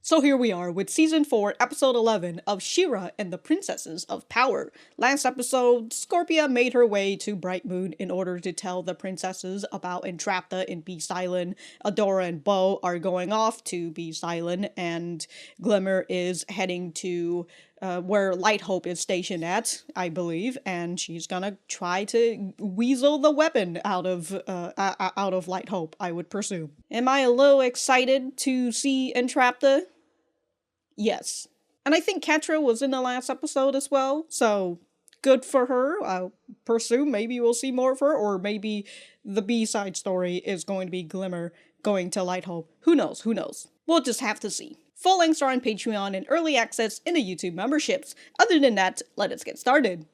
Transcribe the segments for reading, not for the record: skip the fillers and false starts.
So here we are with Season 4, Episode 11 of She-Ra and the Princesses of Power. Last episode, Scorpia made her way to Bright Moon in order to tell the princesses about Entrapta in Beast Island. Adora and Bo are going off to Beast Island, and Glimmer is heading to where Light Hope is stationed at, I believe, and she's gonna try to weasel the weapon out of Light Hope, I would presume. Am I a little excited to see Entrapta? Yes. And I think Catra was in the last episode as well, so good for her. I'll presume maybe we'll see more of her, or maybe the B-side story is going to be Glimmer going to Light Hope. Who knows? Who knows? We'll just have to see. Full links are on Patreon and early access in the YouTube memberships. Other than that, let us get started.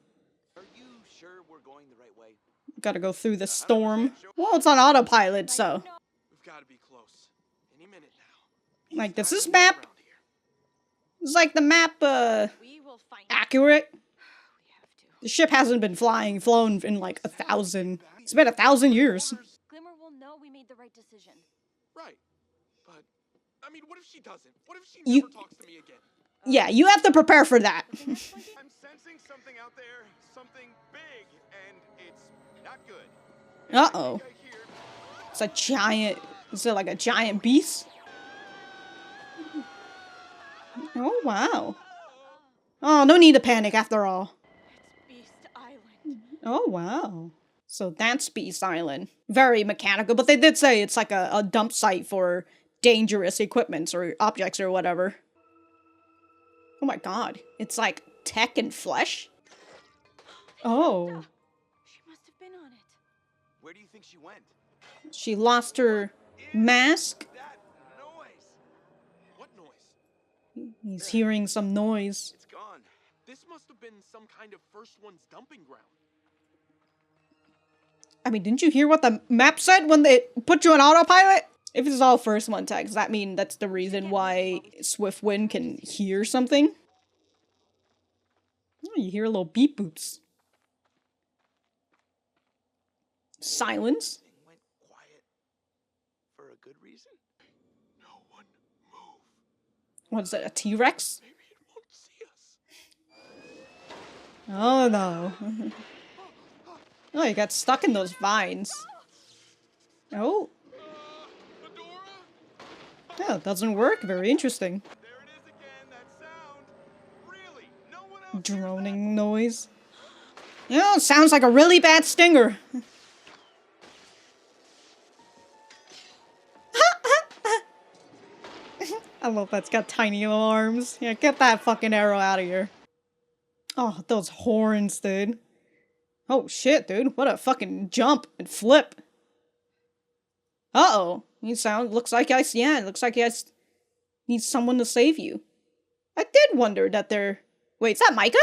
Are you sure we're going the right way? Gotta go through the storm. Well, it's on autopilot, so. We've got to be close. Any minute now. Like, does this map? Is like the map, accurate? The ship hasn't been flown in like 1,000. It's been 1,000 years. Glimmer will know we made the right decision. Right. But, I mean, what if she doesn't? What if she never talks to me again? Yeah, you have to prepare for that. I'm sensing something out there, something big, and it's not good. Uh-oh. It's a giant, is it like a giant beast? Oh, wow. Oh, no need to panic after all. It's Beast Island. Oh, wow. So that's Beast Island. Very mechanical, but they did say it's like a dump site for dangerous equipments or objects or whatever. Oh my god. It's like tech and flesh? Oh. She must have been on it. Where do you think she went? She lost her mask? That noise. What noise? He's hearing some noise. It's gone. This must have been some kind of first one's dumping ground. I mean, didn't you hear what the map said when they put you on autopilot? If it's all first one text, that mean that's the reason why Swiftwind can hear something? Oh, you hear little beep boops. Silence. Thing went quiet for a good reason. No one move. What is that, a T-Rex? Maybe it won't see us. Oh no. Oh, you got stuck in those vines. Oh. Adora? Yeah, it doesn't work. Very interesting. There it is again, that sound. Really? No one else hears Droning noise. Yeah, it sounds like a really bad stinger. I love that's got tiny little arms. Yeah, get that fucking arrow out of here. Oh, those horns, dude. Oh shit, dude. What a fucking jump and flip. Uh-oh. Looks like he needs someone to save you. I did wonder that they're... Wait, is that Micah?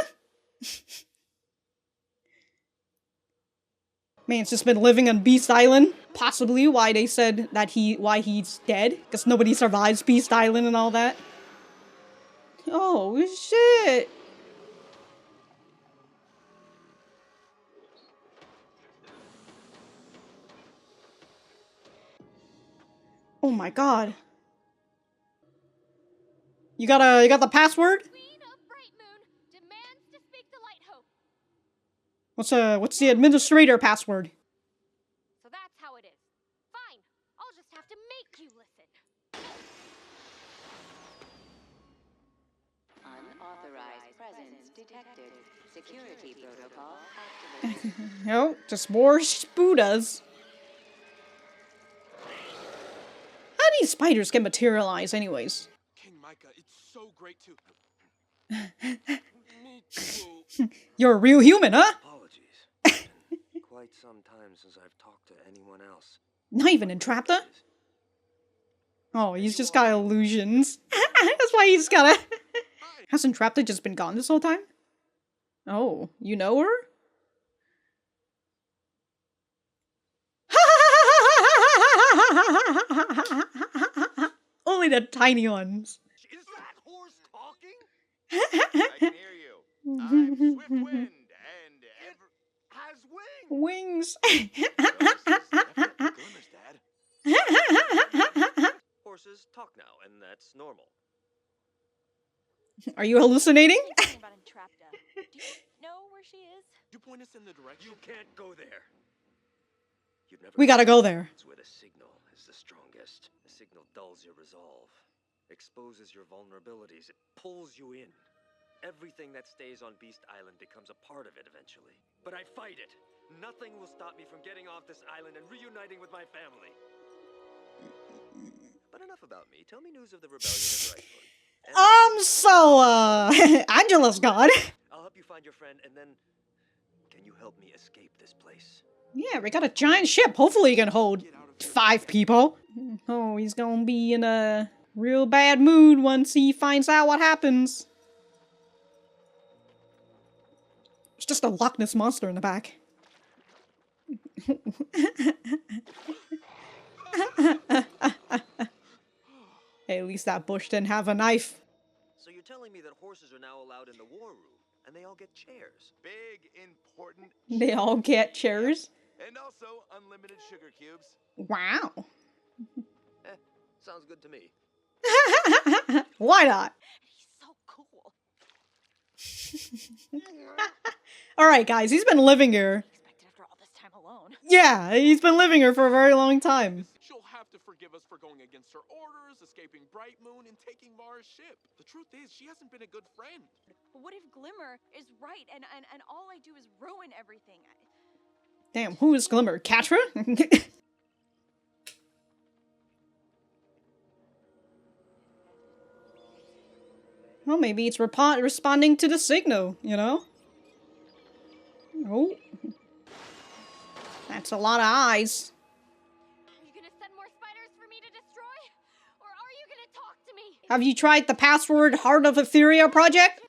Man, it's just been living on Beast Island. Possibly why they said that why he's dead. Because nobody survives Beast Island and all that. Oh, shit. Oh my god. You got the password? Queen of Bright Moon demands to speak to Light Hope. What's the administrator password? So that's how it is. Fine. I'll just have to make you listen. Unauthorized presence detected. Security protocol activated. No, just more spoodas. How do these spiders get materialize anyways? King Micah, it's so great to... Me too. You're a real human, huh? Apologies. Quite some time since I've talked to anyone else. Not even Entrapta? Oh, he's just got illusions. That's why he's got a... Has Entrapta just been gone this whole time? Oh, you know her? Only the tiny ones. Is that horse talking? I can hear you. I'm Swiftwind, and has wings. Wings. Glimmer's dad. Horses talk now, and that's normal. Are you hallucinating? Thinking about Entrapta. Do you know where she is? You point us in the direction. You can't go there. You've never We gotta go there. It's where the signal is the strongest. The signal dulls your resolve, exposes your vulnerabilities, it pulls you in. Everything that stays on Beast Island becomes a part of it eventually. But I fight it. Nothing will stop me from getting off this island and reuniting with my family. But enough about me. Tell me news of the rebellion in Brightwood. Angela's gone. I'll help you find your friend, and then can you help me escape this place? Yeah, we got a giant ship. Hopefully he can hold 5 people. Oh, he's gonna be in a real bad mood once he finds out what happens. It's just a Loch Ness monster in the back. Hey, at least that bush didn't have a knife. So you're telling me that horses are now allowed in the war room, and they all get chairs? Big, important. They all get chairs. And also unlimited sugar cubes. Wow. Sounds good to me. Why not? He's so cool. Alright, guys, he's been living here. Expected after all this time alone. Yeah, he's been living here for a very long time. She'll have to forgive us for going against her orders, escaping Bright Moon, and taking Mara's ship. The truth is, she hasn't been a good friend. But what if Glimmer is right and all I do is ruin everything? Damn, who is Glimmer? Catra? Well, maybe it's responding to the signal, you know? Oh. That's a lot of eyes. Are you gonna send more spiders for me to destroy? Or are you gonna talk to me? Have you tried the password Heart of Etheria project?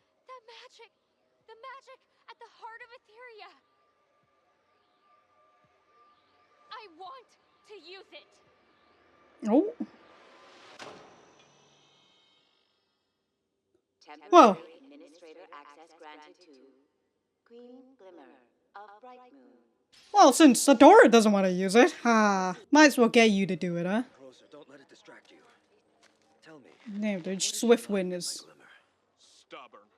The magic at the heart of Etheria. I want to use it. Oh. Temporary Whoa. administrator access granted to Queen Glimmer of Bright Moon. Well, since Adora doesn't want to use it, might as well get you to do it, huh? Closer, don't let it distract you. Tell me. Damn, dude, Swiftwind is... Glimmer. Stubborn.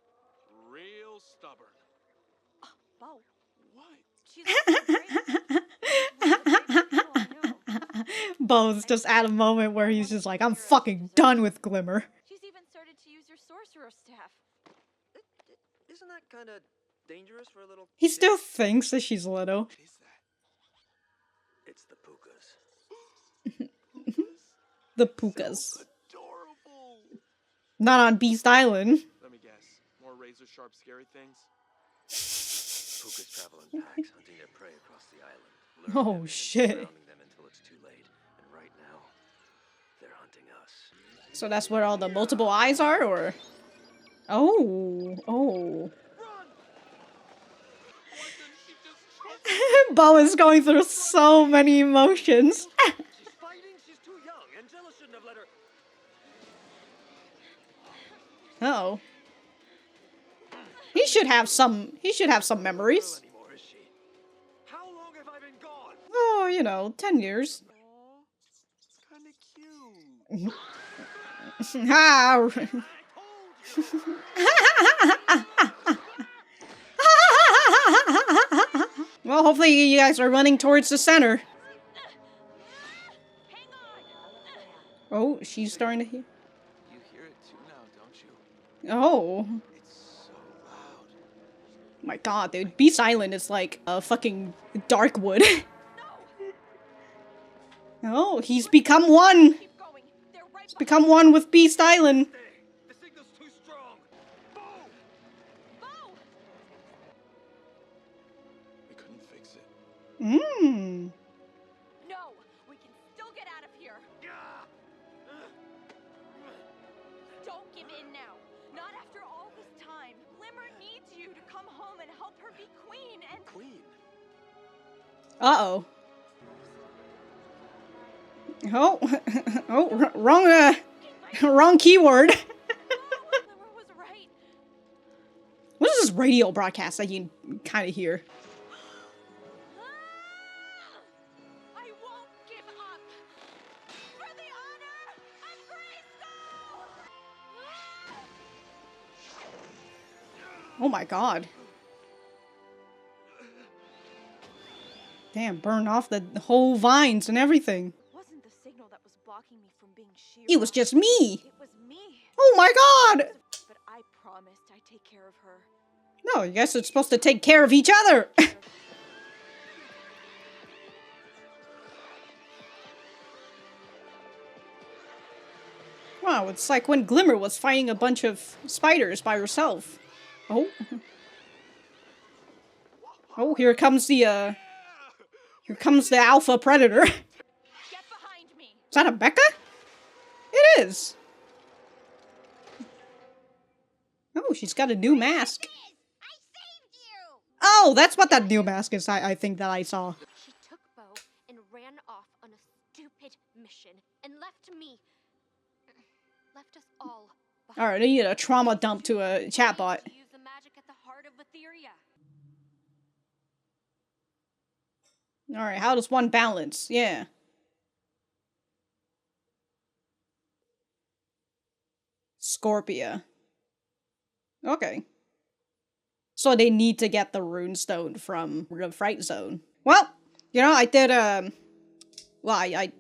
Real stubborn. Bo, What? she's Bo's just at a moment where he's just like, I'm fucking done with Glimmer. She's even started to use your sorcerer staff. Isn't that kind of dangerous for a little He kid? still thinks that she's little. What is that? It's the Pukas. The Pukas. Adorable. Not on Beast Island. Let me guess. More razor sharp scary things? Pukas travel in packs, hunting their prey across the island. Oh, Luring them in, shit. surrounding them until it's too late. And right now, they're hunting us. So that's where all the multiple eyes are, or? Oh, oh. Bo is going through so many emotions. She's fighting? She's too young. Angela shouldn't have let her... Oh. He should have some memories. anymore, is she? How long have I been gone? Oh, you know, 10 years. Aw, it's kind of cute. Ah. Well, hopefully you guys are running towards the center. Hang on. Oh, she's starting to hear. You hear it too now, don't you? Oh. It's so loud. My god, dude. Beast Island is like a fucking Darkwood. Oh, he's become one. Keep going. They're right He's become one with Beast Island. The signal's too strong. Boom! Bo! We couldn't fix it. Mmm. No, we can still get out of here. Don't give in now. Not after all this time. Glimmer needs you to come home and help her be queen and... Queen. Uh-oh. Oh. Oh, wrong keyword. Glimmer was right. What is this radio broadcast that you can kind of hear? I won't give up. For the honor of Grayskull! Oh my god. Damn, burn off the whole vines and everything. It wasn't the signal that was blocking me from being She-Ra. It was just me. It was me. Oh my god. But I promised I'd take care of her. No, you guys are supposed to take care of each other. Wow, it's like when Glimmer was fighting a bunch of spiders by herself. Oh. Oh, here comes the alpha predator. Is Get behind me. that a Micah? It is. Oh, she's got a new mask. I saved you! Oh, that's what that new mask is, I think that I saw. She took Bo and ran off on a stupid mission and left me. Left us all. Alright, I need a trauma dump to a chatbot. To use the magic at the heart of Etheria. Alright, how does one balance? Yeah. Scorpia. Okay. So they need to get the runestone from the Fright Zone. Well, you know, I did, well, I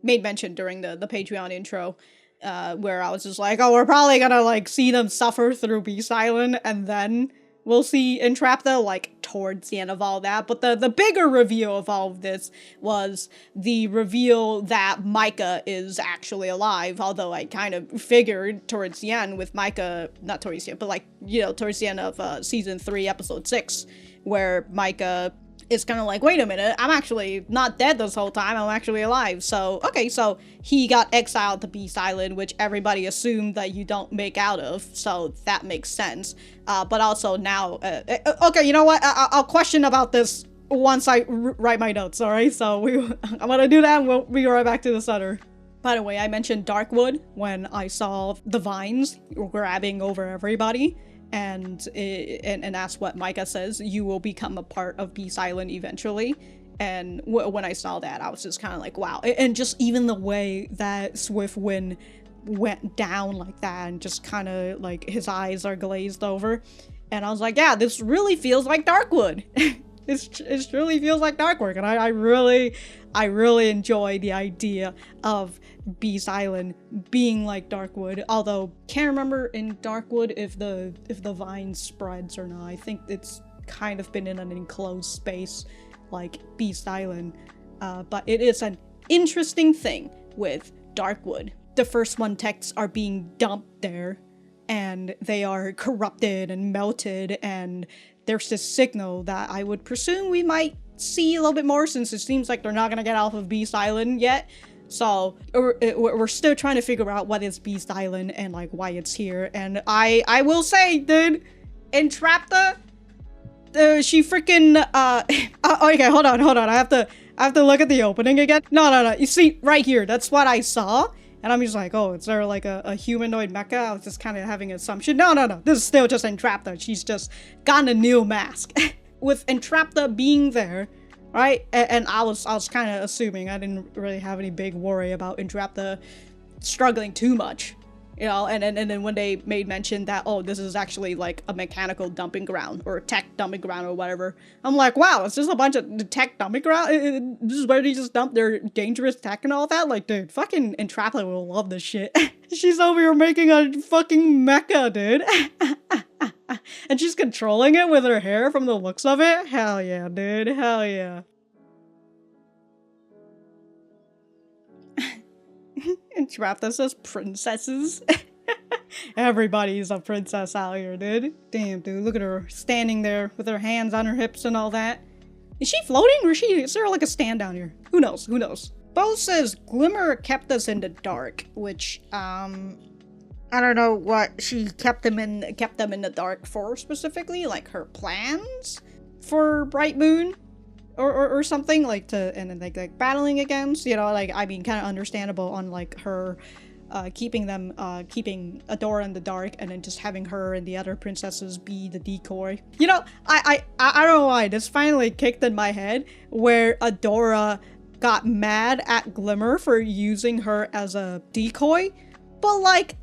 made mention during the Patreon intro, where I was just like, oh, we're probably gonna, like, see them suffer through Beast Island, and then we'll see Entrapta, like, towards the end of all that. But the bigger reveal of all of this was the reveal that Micah is actually alive, although I kind of figured towards the end with Micah, not towards the end, but, like, you know, towards the end of Season 3, Episode 6, where Micah is kind of like, wait a minute, I'm actually not dead this whole time, I'm actually alive. So, okay, so he got exiled to Beast Island, which everybody assumed that you don't make out of, so that makes sense. But also now, okay, you know what, I'll question about this once I write my notes, alright? So I'm gonna do that and we'll be right back to the center. By the way, I mentioned Darkwood when I saw the vines grabbing over everybody. And that's what Micah says, you will become a part of Beast Island eventually. And when I saw that, I was just kind of like, wow. And just even the way that Swiftwind went down like that and just kind of like his eyes are glazed over. And I was like, yeah, this really feels like Darkwood. It really feels like Darkwood. And I really enjoy the idea of Beast Island being like Darkwood, although can't remember in Darkwood if the vine spreads or not. I think it's kind of been in an enclosed space like Beast Island, but it is an interesting thing with Darkwood. The first one texts are being dumped there and they are corrupted and melted, and there's this signal that I would presume we might see a little bit more, since it seems like they're not gonna get off of Beast Island yet. So we're still trying to figure out what is Beast Island and like why it's here. And I will say, dude, Entrapta, she freaking okay, hold on, I have to look at the opening again. No, you see right here, that's what I saw, and I'm just like, oh, is there like a humanoid mecha? I was just kind of having an assumption. No, this is still just Entrapta. She's just gotten a new mask. With Entrapta being there, right? And I was kind of assuming, I didn't really have any big worry about Entrapta struggling too much, you know, and then when they made mention that, oh, this is actually like a mechanical dumping ground or tech dumping ground or whatever, I'm like, wow, it's just a bunch of tech dumping ground? This is where they just dump their dangerous tech and all that? Like, dude, fucking Entrapta will love this shit. She's over here making a fucking mecha, dude. And she's controlling it with her hair from the looks of it? Hell yeah, dude. Hell yeah. Entrapta says princesses. Everybody's a princess out here, dude. Damn, dude. Look at her standing there with her hands on her hips and all that. Is she floating or is there like a stand down here? Who knows? Bo says Glimmer kept us in the dark, which, I don't know what she kept them in the dark for specifically, like her plans for Bright Moon or something, like and then like battling against, you know, like, I mean, kind of understandable on like her keeping Adora in the dark and then just having her and the other princesses be the decoy. You know, I don't know why this finally kicked in my head where Adora got mad at Glimmer for using her as a decoy, but like,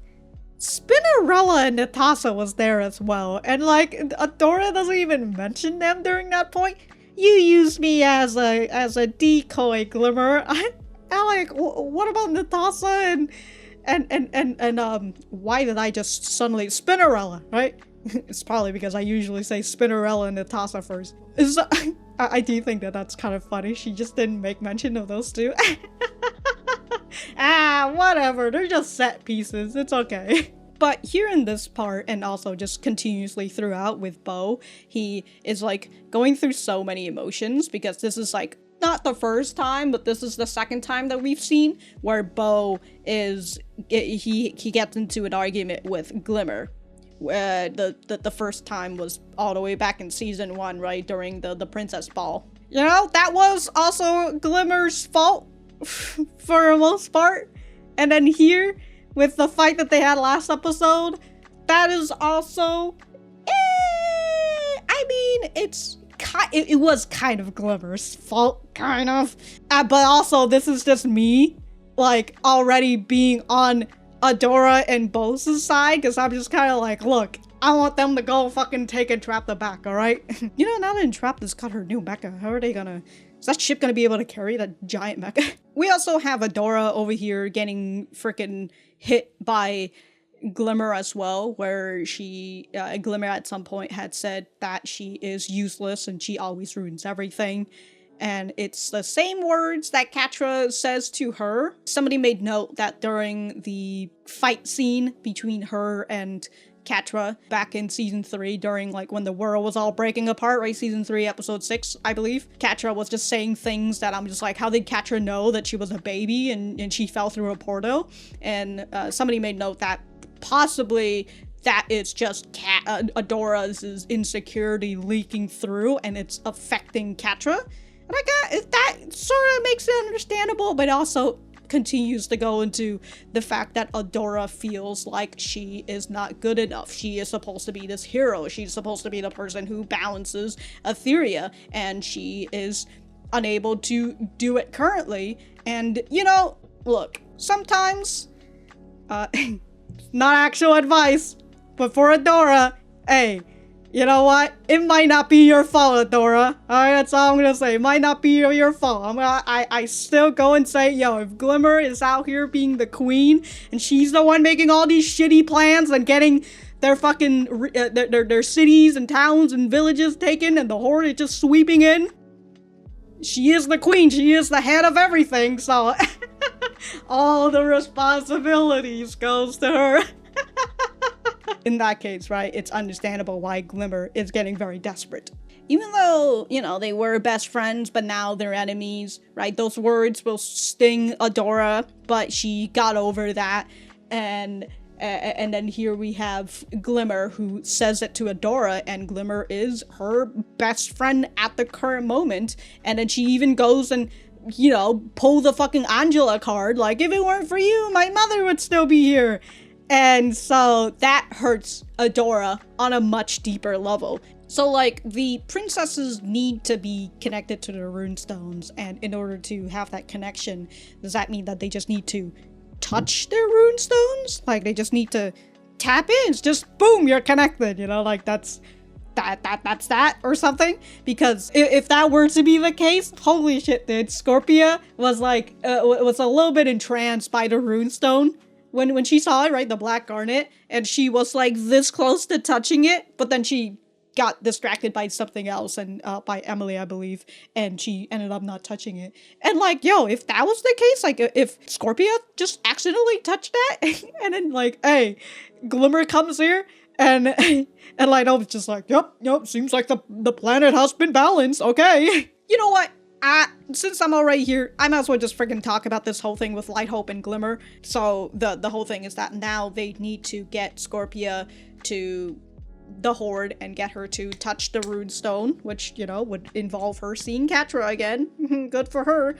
Spinnerella and Natasha was there as well, and like Adora doesn't even mention them during that point. You used me as a decoy, Glimmer. I like, what about Natasha and why did I just suddenly Spinnerella, right? It's probably because I usually say Spinnerella and Natasha first. I do think that that's kind of funny. She just didn't make mention of those two. Whatever. They're just set pieces. It's okay. But here in this part, and also just continuously throughout with Bo, he is like going through so many emotions because this is like not the first time, but this is the second time that we've seen where Bo is he gets into an argument with Glimmer. The first time was all the way back in season 1, right, during the princess ball. You know, that was also Glimmer's fault for the most part. And then here, with the fight that they had last episode, that is also, I mean, it was kind of Glimmer's fault, kind of. But also, this is just me, like, already being on Adora and Bo's side, because I'm just kind of like, look, I want them to go fucking take Entrapta back, alright? You know, now that Entrapta's got her new mecha, how are they gonna... Is that ship gonna be able to carry that giant mecha? We also have Adora over here getting freaking hit by Glimmer as well, where she, Glimmer at some point had said that she is useless and she always ruins everything. And it's the same words that Catra says to her. Somebody made note that during the fight scene between her and Catra back in season 3, during like when the world was all breaking apart, right? Season 3, episode 6, I believe. Catra was just saying things that I'm just like, how did Catra know that she was a baby and she fell through a portal? And somebody made note that possibly that it's just Adora's insecurity leaking through and it's affecting Catra. And that sort of makes it understandable, but also continues to go into the fact that Adora feels like she is not good enough. She is supposed to be this hero. She's supposed to be the person who balances Etheria, and she is unable to do it currently. And, you know, look, sometimes, not actual advice, but for Adora, hey, you know what? It might not be your fault, Adora. Alright, that's all I'm gonna say. It might not be your fault. I still go and say, yo, if Glimmer is out here being the queen, and she's the one making all these shitty plans and getting their fucking, their cities and towns and villages taken, and the Horde is just sweeping in, she is the queen. She is the head of everything, so all the responsibilities goes to her. In that case, right, it's understandable why Glimmer is getting very desperate. Even though, you know, they were best friends, but now they're enemies, right? Those words will sting Adora, but she got over that. And then here we have Glimmer, who says it to Adora, and Glimmer is her best friend at the current moment. And then she even goes and, you know, pull the fucking Angela card, like, if it weren't for you, my mother would still be here. And so that hurts Adora on a much deeper level. So like, the princesses need to be connected to the runestones, and in order to have that connection, does that mean that they just need to touch their runestones? Like, they just need to tap in? It's just boom, you're connected, you know, like that's that or something? Because if that were to be the case, holy shit, dude, Scorpia was like, was a little bit entranced by the runestone. When she saw it, right, the black garnet, and she was like this close to touching it, but then she got distracted by something else, and by Emily, I believe, and she ended up not touching it. And like, yo, if that was the case, like if Scorpia just accidentally touched that, and then like, hey, Glimmer comes here, and Light Hope's just like, yep, seems like the planet has been balanced, okay. You know what? Since I'm already here, I might as well just freaking talk about this whole thing with Light Hope and Glimmer. So the whole thing is that now they need to get Scorpia to the Horde and get her to touch the runestone, which, you know, would involve her seeing Catra again. Good for her.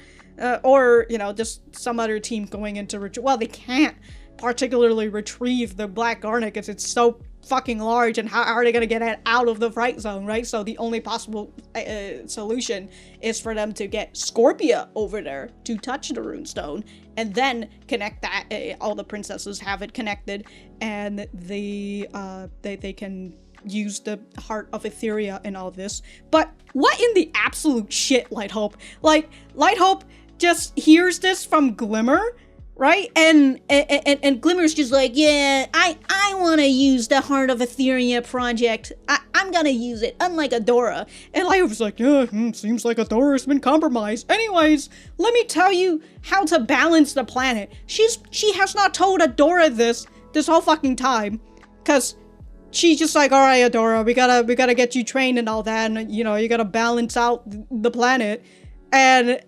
Or, you know, just some other team going into well, they can't particularly retrieve the Black Garnet because it's so fucking large, and how are they gonna get it out of the fright zone, right? So the only possible solution is for them to get Scorpia over there to touch the runestone, and then connect that. All the princesses have it connected, and they can use the Heart of Etheria and all this. But what in the absolute shit, Lighthope? Like, Lighthope just hears this from Glimmer, right? And Glimmer's just like, yeah, I want to use the Heart of Etheria project. I'm gonna use it, unlike Adora. And Lighthope's like, yeah, seems like Adora's been compromised. Anyways, let me tell you how to balance the planet. She has not told Adora this whole fucking time, because she's just like, all right, Adora, we gotta get you trained and all that, and you know, you gotta balance out the planet. And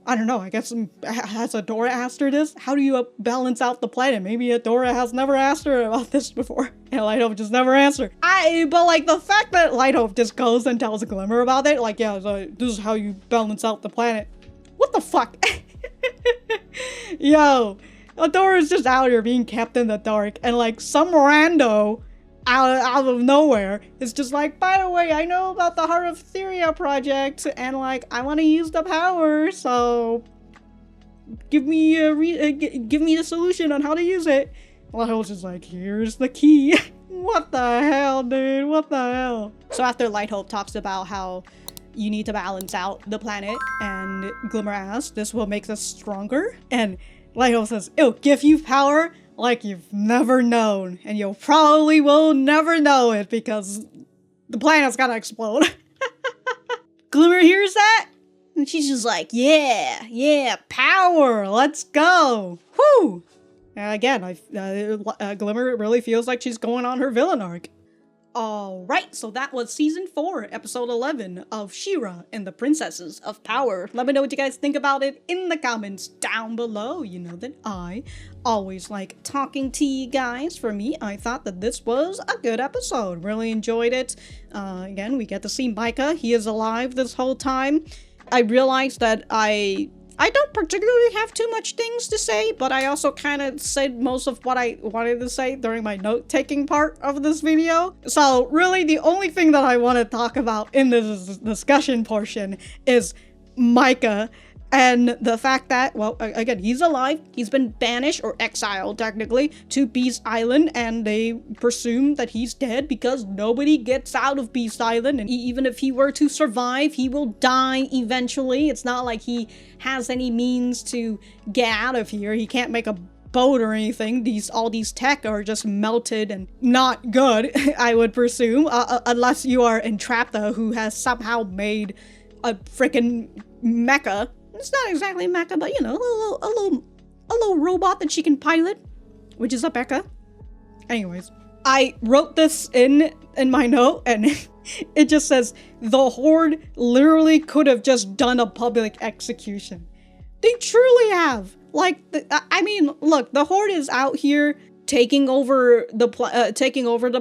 I don't know, I guess, has Adora asked her this? How do you balance out the planet? Maybe Adora has never asked her about this before, and Lighthope just never answered. But like, the fact that Lighthope just goes and tells Glimmer about it, like, yeah, so this is how you balance out the planet. What the fuck? Yo, Adora's just out here being kept in the dark, and like, some rando out of nowhere is just like, by the way, I know about the Heart of Etheria project, and like, I want to use the power, so give me the solution on how to use it. Lighthope's just like, here's the key. What the hell, dude? What the hell? So after Lighthope talks about how you need to balance out the planet, and Glimmer asks, this will make us stronger, and Lighthope says, it'll give you power like you've never known, and you probably will never know it because the planet's gonna explode. Glimmer hears that, and she's just like, yeah, power, let's go. Whew. Again, Glimmer really feels like she's going on her villain arc. Alright, so that was Season 4, Episode 11 of She-Ra and the Princesses of Power. Let me know what you guys think about it in the comments down below. You know that I always like talking to you guys. For me, I thought that this was a good episode. Really enjoyed it. Again, we get to see Micah. He is alive this whole time. I realized that I don't particularly have too much things to say, but I also kind of said most of what I wanted to say during my note-taking part of this video. So really, the only thing that I want to talk about in this discussion portion is Micah, and the fact that, well, again, he's alive. He's been banished, or exiled, technically, to Beast Island, and they presume that he's dead because nobody gets out of Beast Island, and even if he were to survive, he will die eventually. It's not like he has any means to get out of here. He can't make a boat or anything. All these tech are just melted and not good, I would presume, unless you are Entrapta, who has somehow made a freaking mecha. It's not exactly mecha, but you know, a little robot that she can pilot, which is a mecha. Anyways, I wrote this in my note, and it just says, the Horde literally could have just done a public execution. They truly have. Like, I mean, look, the Horde is out here taking over the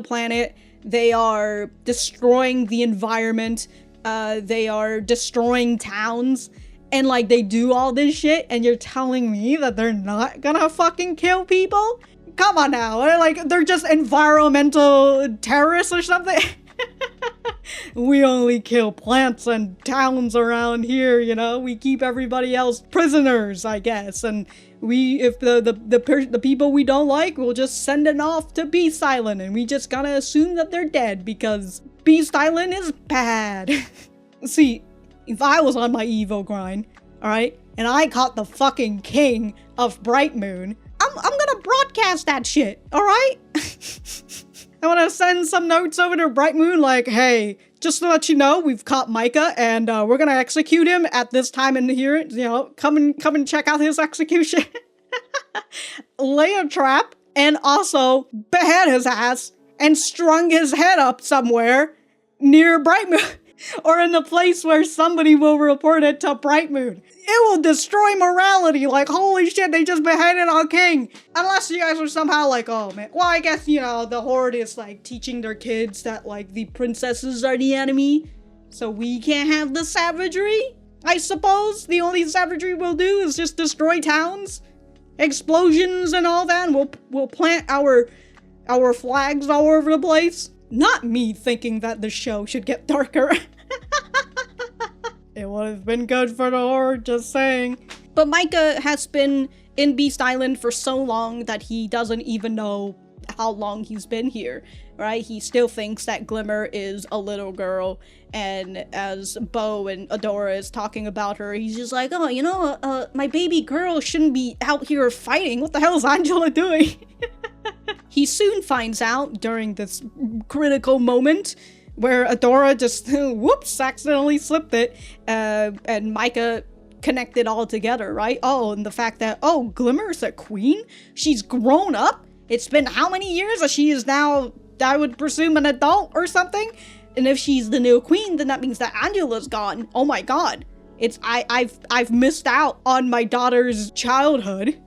planet. They are destroying the environment. They are destroying towns. And like, they do all this shit, and you're telling me that they're not gonna fucking kill people? Come on now, like, they're just environmental terrorists or something? We only kill plants and towns around here, you know? We keep everybody else prisoners, I guess, and if the people we don't like, we'll just send them off to Beast Island, and we just gotta assume that they're dead, because Beast Island is bad. See, if I was on my Evo grind, alright, and I caught the fucking king of Bright Moon, I'm gonna broadcast that shit, alright? I wanna send some notes over to Bright Moon like, hey, just to let you know, we've caught Micah, and we're gonna execute him at this time in here, you know, come and check out his execution. Lay a trap, and also behead his ass, and strung his head up somewhere near Bright Moon. Or in the place where somebody will report it to Bright Moon. It will destroy morality, like, holy shit, they just beheaded our king. Unless you guys are somehow like, oh man, well, I guess, you know, the Horde is like teaching their kids that like the princesses are the enemy, so we can't have the savagery, I suppose. The only savagery we'll do is just destroy towns, explosions and all that, and we'll plant our our flags all over the place. Not me thinking that the show should get darker. It would have been good for the Horde, just saying. But Micah has been in Beast Island for so long that he doesn't even know how long he's been here, right? He still thinks that Glimmer is a little girl, and as Bo and Adora is talking about her, he's just like, oh, you know, my baby girl shouldn't be out here fighting. What the hell is Angela doing? He soon finds out during this critical moment where Adora just, whoops, accidentally slipped it, and Micah connected all together, right? Oh, and the fact that, oh, Glimmer's a queen? She's grown up? It's been how many years that she is now, I would presume, an adult or something? And if she's the new queen, then that means that Angela's gone. Oh my god. I've missed out on my daughter's childhood.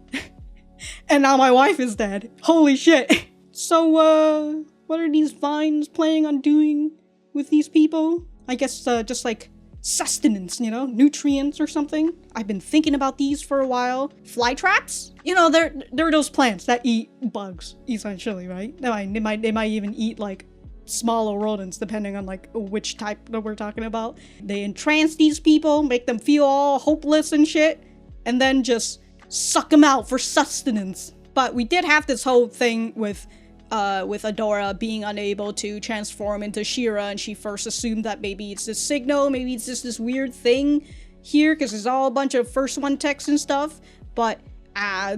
And now my wife is dead. Holy shit. So, what are these vines planning on doing with these people? I guess, just like sustenance, you know, nutrients or something. I've been thinking about these for a while. Fly traps? You know, they're those plants that eat bugs, essentially, right? They might even eat like smaller rodents, depending on like which type that we're talking about. They entrance these people, make them feel all hopeless and shit, and then just suck them out for sustenance. But we did have this whole thing with Adora being unable to transform into She-Ra, and she first assumed that maybe it's this signal, maybe it's just this weird thing here, because it's all a bunch of first one text and stuff, but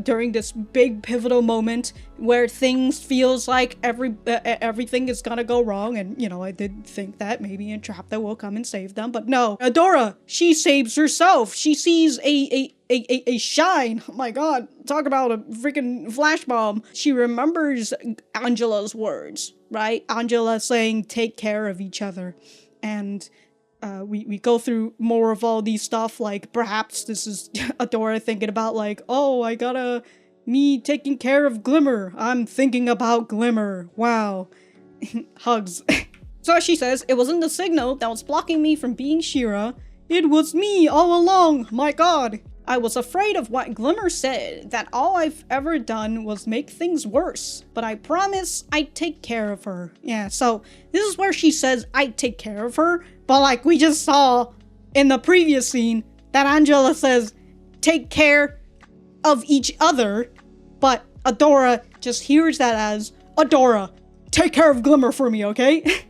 during this big pivotal moment where things feels like everything is gonna go wrong, and you know, I did think that maybe Entrapta will come and save them, but no. Adora, she saves herself. She sees a shine. Oh my god, talk about a freaking flash bomb. She remembers Angela's words, right? Angela saying, take care of each other. And we go through more of all these stuff, like perhaps this is Adora thinking about like, oh, me taking care of Glimmer. I'm thinking about Glimmer. Wow. Hugs. So she says, it wasn't the signal that was blocking me from being She-Ra. It was me all along. My god. I was afraid of what Glimmer said, that all I've ever done was make things worse. But I promise I'd take care of her. Yeah, so this is where she says I'd take care of her, but like we just saw in the previous scene, that Angela says take care of each other, but Adora just hears that as, Adora, take care of Glimmer for me, okay?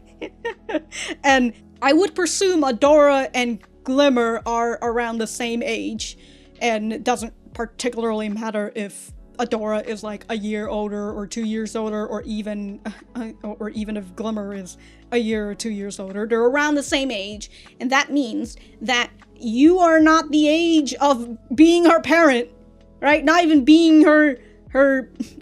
And I would presume Adora and Glimmer are around the same age. And it doesn't particularly matter if Adora is like a year older or 2 years older, or even if Glimmer is a year or 2 years older. They're around the same age, and that means that you are not the age of being her parent, right? Not even being her,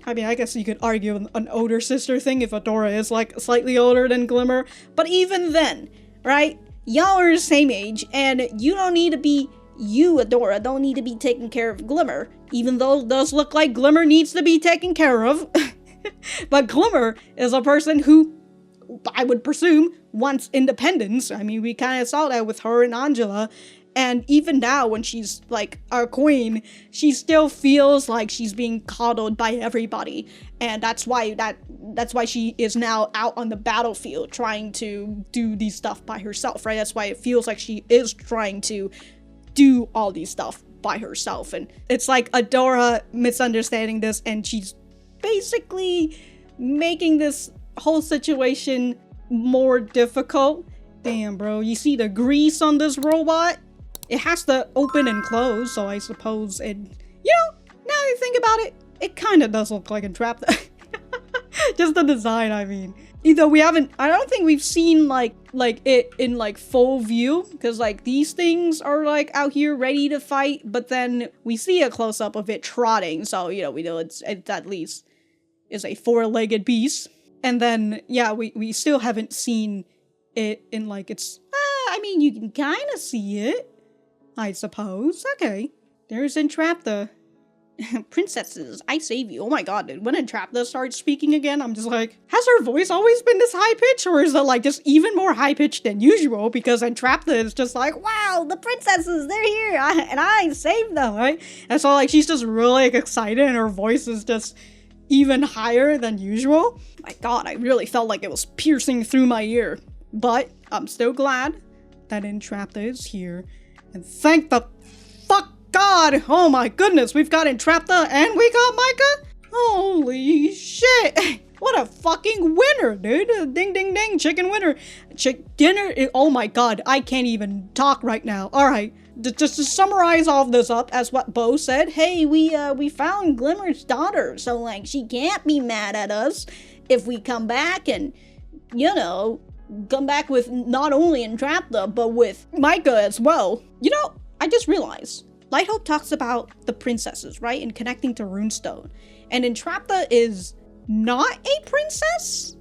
I mean, I guess you could argue an older sister thing if Adora is like slightly older than Glimmer, but even then, right? Y'all are the same age, and you don't need to be, you, Adora, don't need to be taking care of Glimmer, even though it does look like Glimmer needs to be taken care of. But Glimmer is a person who, I would presume, wants independence. I mean, we kind of saw that with her and Angela, and even now when she's like our queen, she still feels like she's being coddled by everybody, and that's why she is now out on the battlefield trying to do these stuff by herself, right? That's why it feels like she is trying to do all these stuff by herself, and it's like Adora misunderstanding this, and she's basically making this whole situation more difficult. Damn, bro, you see the grease on this robot? It has to open and close, so I suppose it, you know, now you think about it, it kind of does look like Entrapta. Just the design, I mean. Either I don't think we've seen like it in like full view, because like these things are like out here ready to fight, but then we see a close-up of it trotting, so you know, we know it's at least is a four-legged beast. And then yeah, we still haven't seen it in like its, I mean, you can kind of see it, I suppose. Okay, there's Entrapta. Princesses, I save you. Oh my god, dude. When Entrapta starts speaking again, I'm just like, has her voice always been this high-pitched, or is it like just even more high-pitched than usual? Because Entrapta is just like, wow, the princesses, they're here, and I saved them, right? And so like she's just really excited, and her voice is just even higher than usual. My god, I really felt like it was piercing through my ear. But I'm still glad that Entrapta is here. And thank the fuck god! Oh my goodness, we've got Entrapta and we got Micah? Holy shit! What a fucking winner, dude! Ding ding ding, chicken winner. Dinner, oh my god, I can't even talk right now. Alright, just to summarize all of this up, as what Bo said, hey, we found Glimmer's daughter, so like, she can't be mad at us if we come back and, you know, come back with not only Entrapta, but with Micah as well. You know, I just realized, Lighthope talks about the princesses, right, and connecting to Runestone, and Entrapta is not a princess?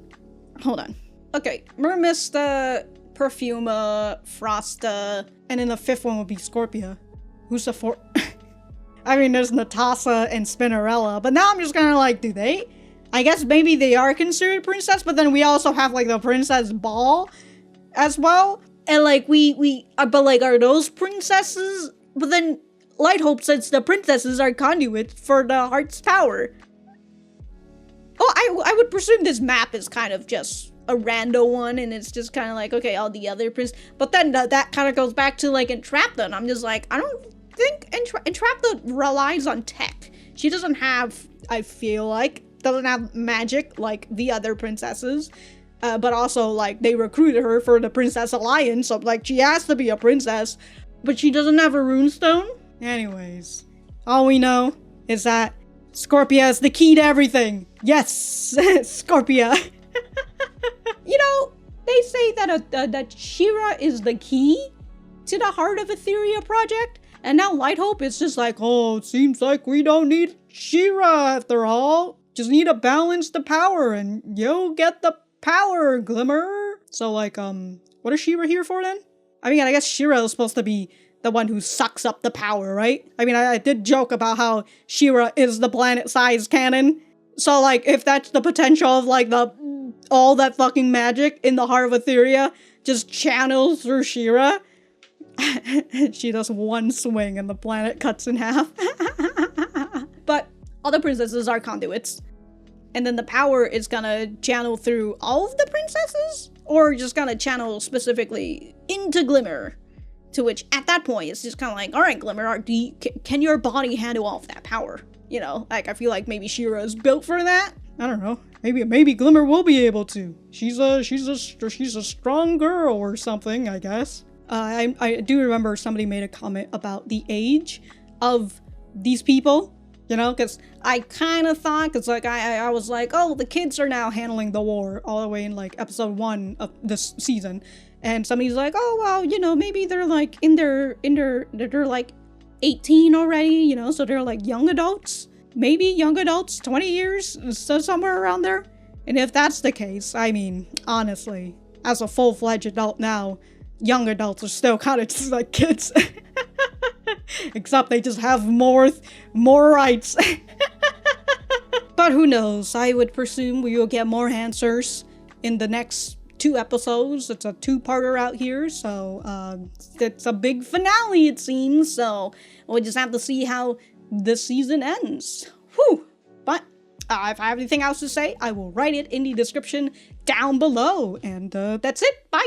Hold on. Okay, Mermista, Perfuma, Frosta, and then the fifth one would be Scorpia. Who's the fourth? I mean, there's Natasa and Spinnerella, but now I'm just kind of like, do they? I guess maybe they are considered princess, but then we also have like the princess ball as well. And like but like, are those princesses? But then Lighthope says the princesses are conduits for the heart's power. Oh, I would presume this map is kind of just a rando one, and it's just kind of like, okay, all the other but then that kind of goes back to like Entrapta, and I'm just like, I don't think Entrapta relies on tech. She doesn't have, I feel like, doesn't have magic like the other princesses, but also like they recruited her for the Princess Alliance, so like she has to be a princess, but she doesn't have a runestone. Anyways, all we know is that Scorpia is the key to everything. Yes, Scorpia. You know, they say that She-Ra is the key to the Heart of Etheria project, and now Lighthope is just like, oh, it seems like we don't need She-Ra after all. Just need to balance the power, and you'll get the power, Glimmer. So like, what is She-Ra here for then? I mean, I guess She-Ra is supposed to be the one who sucks up the power, right? I mean, I did joke about how She-Ra is the planet-sized cannon. So, like, if that's the potential of, like, all that fucking magic in the Heart of Etheria just channels through She-Ra, she does one swing and the planet cuts in half. But other princesses are conduits. And then the power is gonna channel through all of the princesses? Or just gonna channel specifically into Glimmer? To which, at that point, it's just kind of like, all right, Glimmer, can your body handle all of that power? You know, like, I feel like maybe She-Ra is built for that. I don't know. Maybe Glimmer will be able to. She's a strong girl or something, I guess. I do remember somebody made a comment about the age of these people. You know, because I kind of thought, because like I was like, oh, the kids are now handling the war all the way in like episode 1 of this season. And somebody's like, oh, well, you know, maybe they're like they're like 18 already, you know, so they're like young adults. Maybe young adults, 20 years, so somewhere around there. And if that's the case, I mean, honestly, as a full-fledged adult now, young adults are still kind of just like kids. Except they just have more rights. But who knows, I would presume we will get more answers in the next 2 episodes. It's a 2-parter out here, so it's a big finale, it seems, so we'll just have to see how this season ends. Whew! But if I have anything else to say, I will write it in the description down below, and that's it. Bye!